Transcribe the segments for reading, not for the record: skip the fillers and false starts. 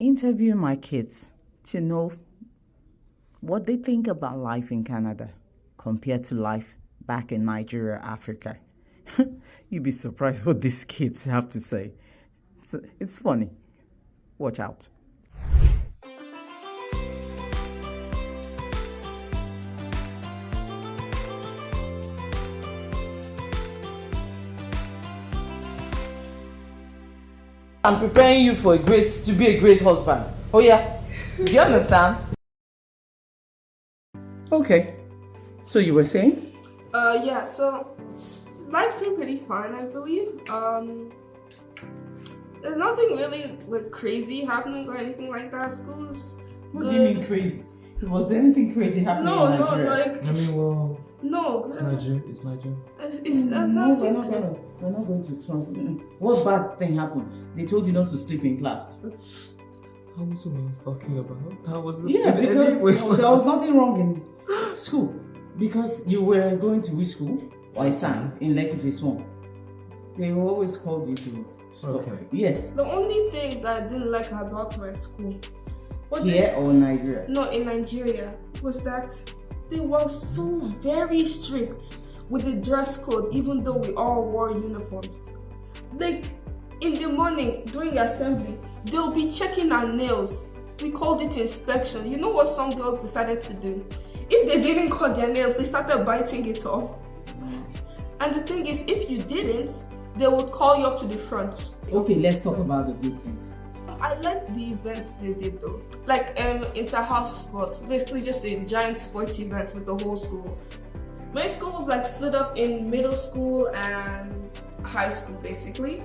interviewing my kids to know what they think about life in Canada compared to life back in Nigeria, Africa. You'd be surprised what these kids have to say. It's funny. Watch out. I'm preparing you to be a great husband. Oh yeah? Do you understand? Okay. So you were saying? Yeah, so life's been pretty fine, I believe. There's nothing really like crazy happening or anything like that. School's What good. do you mean crazy? Was there anything crazy happening in Nigeria? No, It's Nigeria. It's Nigeria. that's not too crazy. We're not going to something. What bad thing happened? They told you not to sleep in class. How was what I was talking about? That was Yeah, because there was nothing wrong in school. Because you were going to which school? Or science in Lekki Phase 1. They always called you to stop. Okay. Yes. The only thing that I didn't like about my school was Here or Nigeria? no, in Nigeria, was that they were so very strict with the dress code, even though we all wore uniforms. Like in the morning during assembly, they'll be checking our nails. We called it inspection. You know what some girls decided to do? If they didn't cut their nails, they started biting it off. And the thing is, if you didn't, they would call you up to the front. Okay, let's talk about the good things. I like the events they did though. Like inter-house sports, basically just a giant sports event with the whole school. My school was like split up in middle school and high school basically.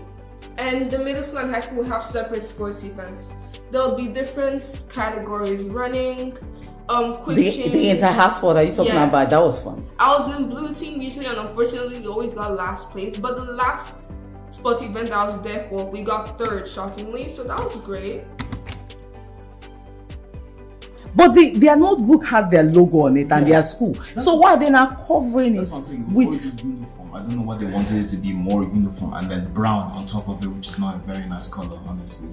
And the middle school and high school will have separate sports events. There'll be different categories: running, quick change. The inter-house sport that you're talking Yeah. about, that was fun. I was in blue team usually, and unfortunately we always got last place. But the last sports event that I was there for, we got third, shockingly. So that was great. But their notebook had their logo on it and their school. So why are they not covering That's it what I'm saying. with... It was uniform. I don't know why they wanted it to be more uniform and then brown on top of it, which is not a very nice color, honestly.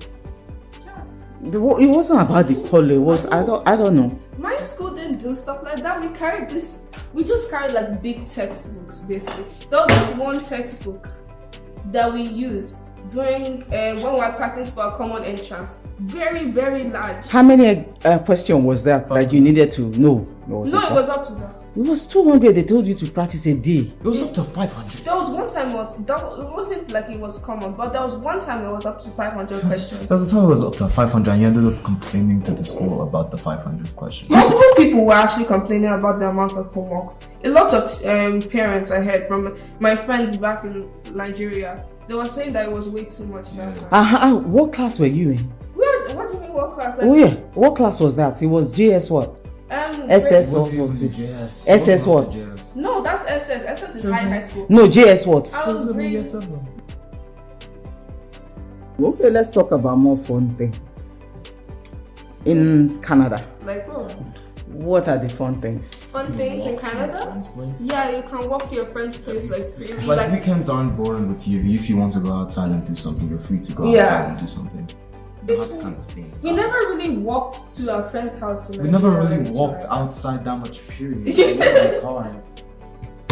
It wasn't about the color. It was I don't know. My school didn't do stuff like that. We just carried like big textbooks basically. There was this one textbook that we used during when we were practicing for a common entrance. Very, very large. How many question was that you needed to know? No, it was up to that. It was 200. They told you to practice a day. It was up to 500. There was one time it wasn't like it was common, but there was one time it was up to 500 questions. That's the time it was up to 500 and you ended up complaining to the school about the 500 questions. Multiple people were actually complaining about the amount of homework. A lot of parents I heard from my friends back in Nigeria, they were saying that it was way too much. What class were you in? What do you mean what class? Like, Oh yeah, what class was that? It was JS what? SS What's or the JS? SS what? JS? No, that's SS. SS is high school. No, JS what? I was grade. Okay, let's talk about more fun thing. In Canada, Like, what are the fun things? fun things in Canada? Yeah, you can walk to your friend's place like freely. Like weekends aren't boring with you. If you want to go outside and do something, you're free to go Yeah. outside and do something. You don't have to kind of stay inside. We never really walked to our friend's house. We never really walked outside that much, period. We never had a car.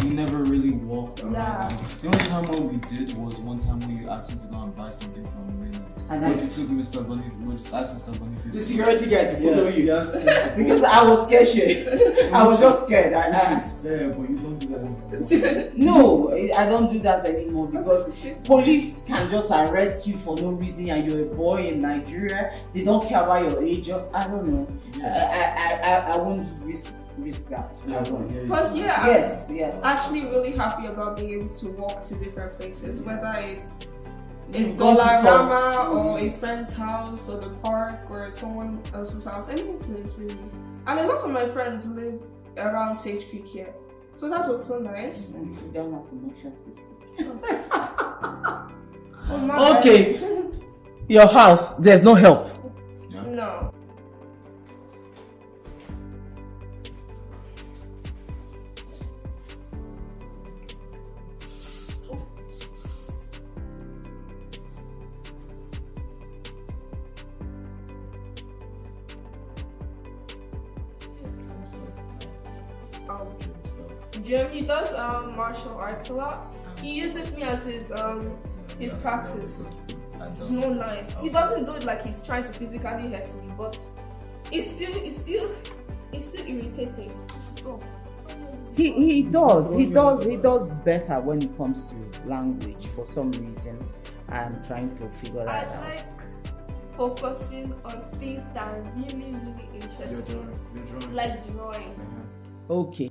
We never really walked around. Yeah. The only time what we did was one time when you asked me to go and buy something from Raymond. And When you took Mr. Boniface, when you asked Mr. Boniface. The security guy to follow you. Yes. Because I was scared. I was just scared. It's fair, but you don't do that anymore. No, I don't do that anymore because Because police can just arrest you for no reason and you're a boy in Nigeria. They don't care about your age. Just I don't know. I won't risk that. I won't. But yeah, Yes. I'm actually really happy about being able to walk to different places, whether it's a You've gone to Dollarama or a friend's house or the park or someone else's house, any place really. And a lot of my friends live around Sage Creek here, so that's also nice. You don't have to mention this. Oh, my Okay. bad. Your house, there's no help. No. Jim, he does martial arts a lot. He uses me as his practice. It's not nice. He doesn't do it like he's trying to physically hurt me, but it's still irritating. Stop. He does better when it comes to language for some reason. I'm trying to figure I that out. like focusing on things that are really, really interesting, You're drawing. like drawing. Okay,